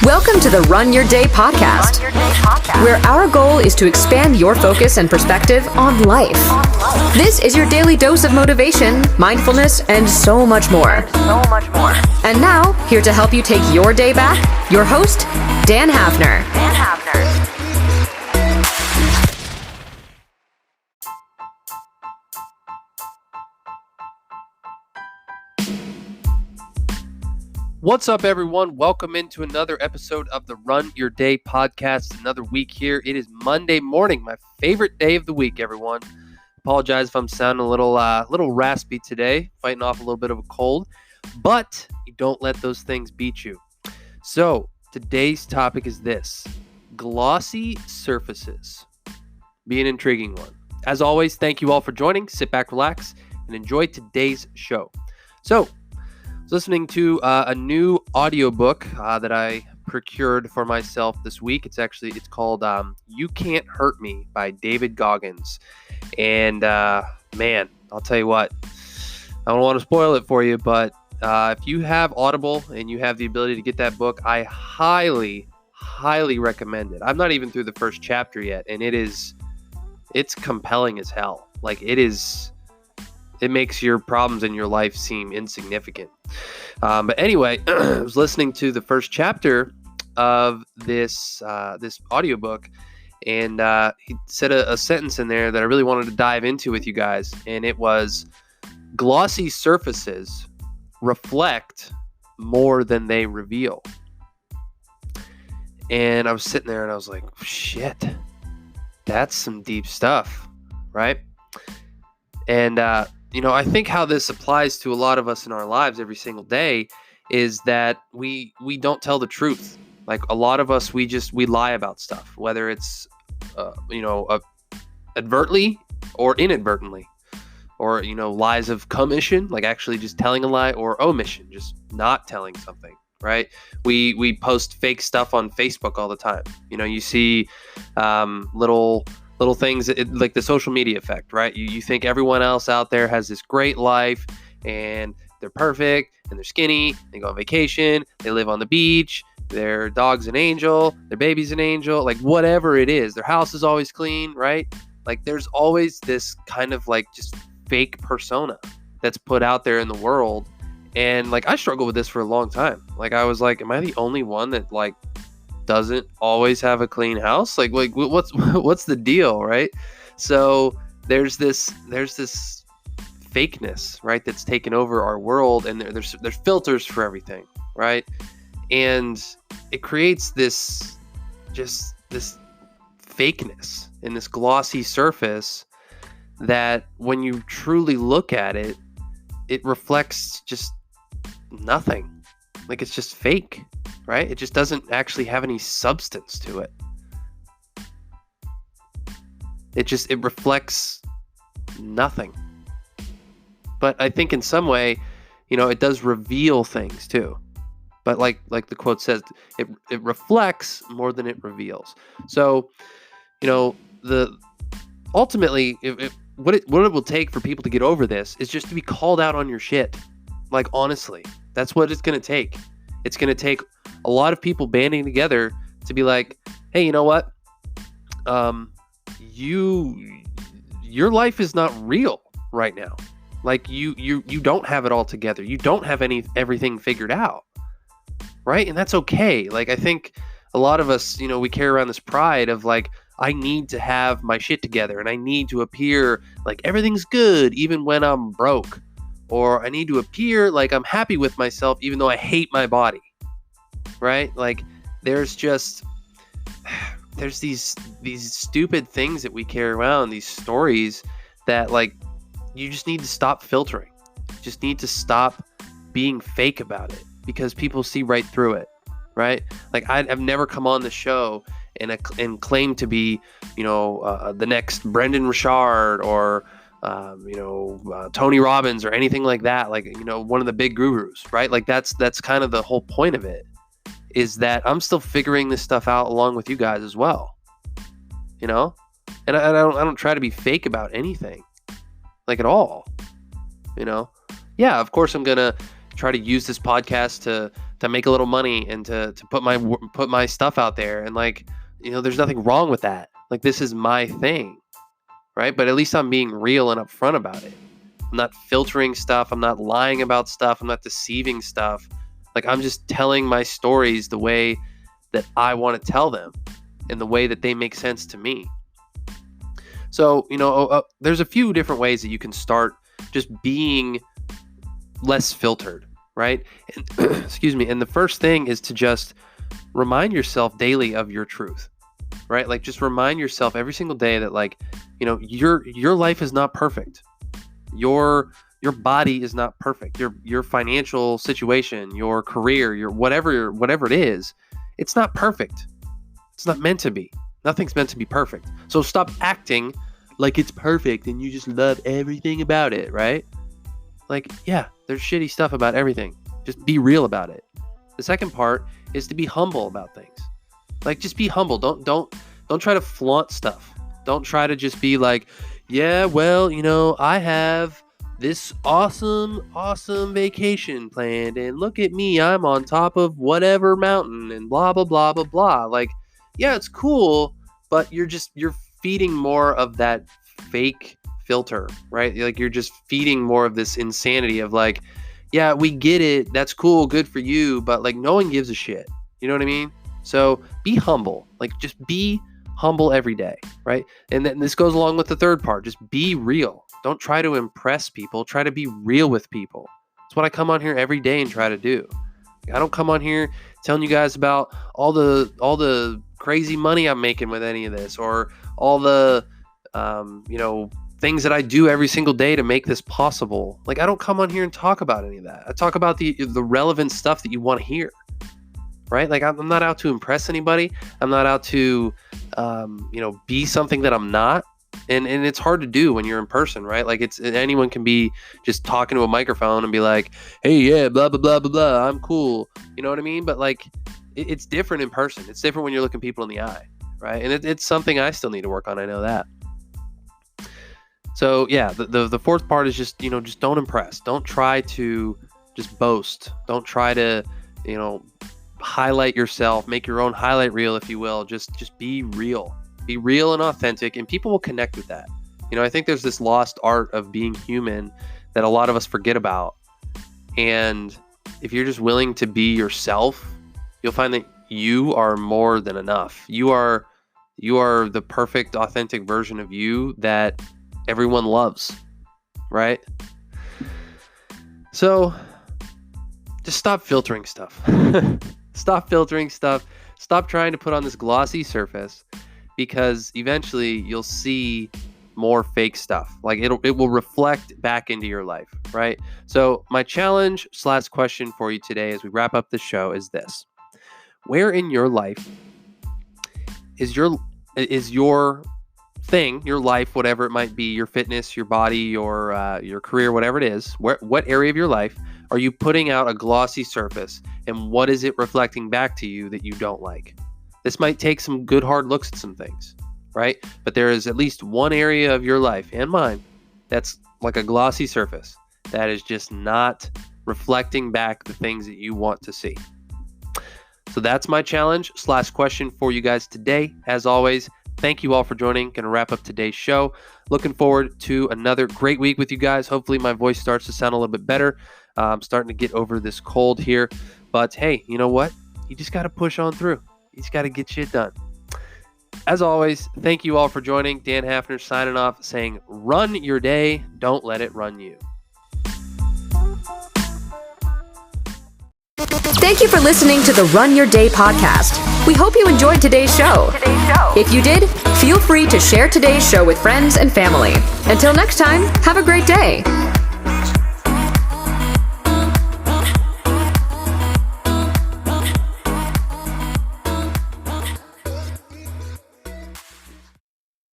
Welcome to the Run Your Day podcast, where our goal is to expand your focus and perspective on life. This is your daily dose of motivation, mindfulness, and so much more. And now, here to help you take your day back, your host, Dan Hafner. What's up, everyone? Welcome into another episode of the Run Your Day podcast. Another week here. It is Monday morning, my favorite day of the week, everyone. Apologize if I'm sounding a little raspy today, fighting off a little bit of a cold, but you don't let those things beat you. So today's topic is this: glossy surfaces. Be an intriguing one. As always, thank you all for joining. Sit back, relax, and enjoy today's show. So, listening to a new audiobook that I procured for myself this week. It's called You Can't Hurt Me by David Goggins. And man, I'll tell you what, I don't want to spoil it for you, but if you have Audible and you have the ability to get that book, I highly recommend it. I'm not even through the first chapter yet, and it's compelling as hell. Like, it makes your problems in your life seem insignificant. But anyway, I was listening to the first chapter of this audiobook, and he said a sentence in there that I really wanted to dive into with you guys, and it was, glossy surfaces reflect more than they reveal. And I was sitting there and I was like, shit, that's some deep stuff, right? And I think how this applies to a lot of us in our lives every single day is that we don't tell the truth. Like, a lot of us, we lie about stuff, whether it's, advertently or inadvertently, or, lies of commission, like actually just telling a lie, or omission, just not telling something, right? We post fake stuff on Facebook all the time. You see little things, like the social media effect, right? You think everyone else out there has this great life and they're perfect and they're skinny, they go on vacation, they live on the beach, their dog's an angel, their baby's an angel, like whatever it is, their house is always clean, right? Like, there's always this kind of like just fake persona that's put out there in the world. And like, I struggled with this for a long time. Like, I was like, am I the only one that like doesn't always have a clean house? Like what's the deal, right? So there's this fakeness, right, that's taken over our world, and there's filters for everything, right? And it creates this fakeness in this glossy surface that when you truly look at it, it reflects just nothing. Like, it's just fake, right? It just doesn't actually have any substance to it. It reflects nothing. But I think in some way, it does reveal things too. But like the quote says, it reflects more than it reveals. So, ultimately, what it will take for people to get over this is just to be called out on your shit. Like, honestly, that's what it's going to take. It's going to take a lot of people banding together to be like, hey, you know what? Your life is not real right now. Like, you don't have it all together. You don't have everything figured out, right? And that's okay. Like, I think a lot of us, we carry around this pride of like, I need to have my shit together, and I need to appear like everything's good even when I'm broke, or I need to appear like I'm happy with myself even though I hate my body, right? Like, there's these stupid things that we carry around, these stories that, like, you just need to stop filtering. You just need to stop being fake about it, because people see right through it, right? Like, I've never come on the show and claim to be, the next Brendan Richard or, Tony Robbins or anything like that. Like, one of the big gurus, right? Like, that's kind of the whole point of it, is that I'm still figuring this stuff out along with you guys as well, and I don't try to be fake about anything, like, at all. Yeah, of course I'm gonna try to use this podcast to make a little money and to put my stuff out there. And like, there's nothing wrong with that. Like, this is my thing, right? But at least I'm being real and upfront about it. I'm not filtering stuff. I'm not lying about stuff. I'm not deceiving stuff. Like, I'm just telling my stories the way that I want to tell them and the way that they make sense to me. So, there's a few different ways that you can start just being less filtered, right? And, excuse me. And the first thing is to just remind yourself daily of your truth, right? Like, just remind yourself every single day that, like, your life is not perfect. Your body is not perfect. Your financial situation, your career, your whatever it is, it's not perfect. It's not meant to be. Nothing's meant to be perfect. So stop acting like it's perfect and you just love everything about it, right? Like, yeah, there's shitty stuff about everything. Just be real about it. The second part is to be humble about things. Like, just be humble. Don't try to flaunt stuff. Don't try to just be like, yeah, well, I have this awesome vacation planned, and look at me, I'm on top of whatever mountain and blah, blah, blah, blah, blah. Like, yeah, it's cool, but you're feeding more of that fake filter, right? Like, you're just feeding more of this insanity of like, yeah, we get it. That's cool. Good for you. But like, no one gives a shit. You know what I mean? So be humble. Like, just be humble every day, right? And then this goes along with the third part. Just be real. Don't try to impress people. Try to be real with people. That's what I come on here every day and try to do. I don't come on here telling you guys about all the crazy money I'm making with any of this, or all the things that I do every single day to make this possible. Like, I don't come on here and talk about any of that. I talk about the relevant stuff that you want to hear, right? Like, I'm not out to impress anybody. I'm not out to be something that I'm not. And it's hard to do when you're in person, right? Like, anyone can be just talking to a microphone and be like, hey, yeah, blah, blah, blah, blah, blah, I'm cool. You know what I mean? But like, it's different in person. It's different when you're looking people in the eye, right? And it's something I still need to work on. I know that. So yeah, the fourth part is just, just don't impress. Don't try to just boast. Don't try to, highlight yourself, make your own highlight reel, if you will. Just be real. Be real and authentic, and people will connect with that. I think there's this lost art of being human that a lot of us forget about. And if you're just willing to be yourself, you'll find that you are more than enough. You are the perfect, authentic version of you that everyone loves, right? So just stop filtering stuff. Stop filtering stuff. Stop trying to put on this glossy surface, because eventually you'll see more fake stuff. Like, it will reflect back into your life, right? So my challenge / question for you today as we wrap up the show is this: where in your life is your thing, your life, whatever it might be, your fitness, your body, your career, whatever it is, what area of your life are you putting out a glossy surface, and what is it reflecting back to you that you don't like? This might take some good hard looks at some things, right? But there is at least one area of your life and mine that's like a glossy surface that is just not reflecting back the things that you want to see. So that's my challenge / question for you guys today. As always, thank you all for joining. Going to wrap up today's show. Looking forward to another great week with you guys. Hopefully my voice starts to sound a little bit better. I'm starting to get over this cold here. But hey, you know what? You just got to push on through. You just got to get shit done. As always, thank you all for joining. Dan Hafner signing off, saying, run your day. Don't let it run you. Thank you for listening to the Run Your Day podcast. We hope you enjoyed today's show. If you did, feel free to share today's show with friends and family. Until next time, have a great day.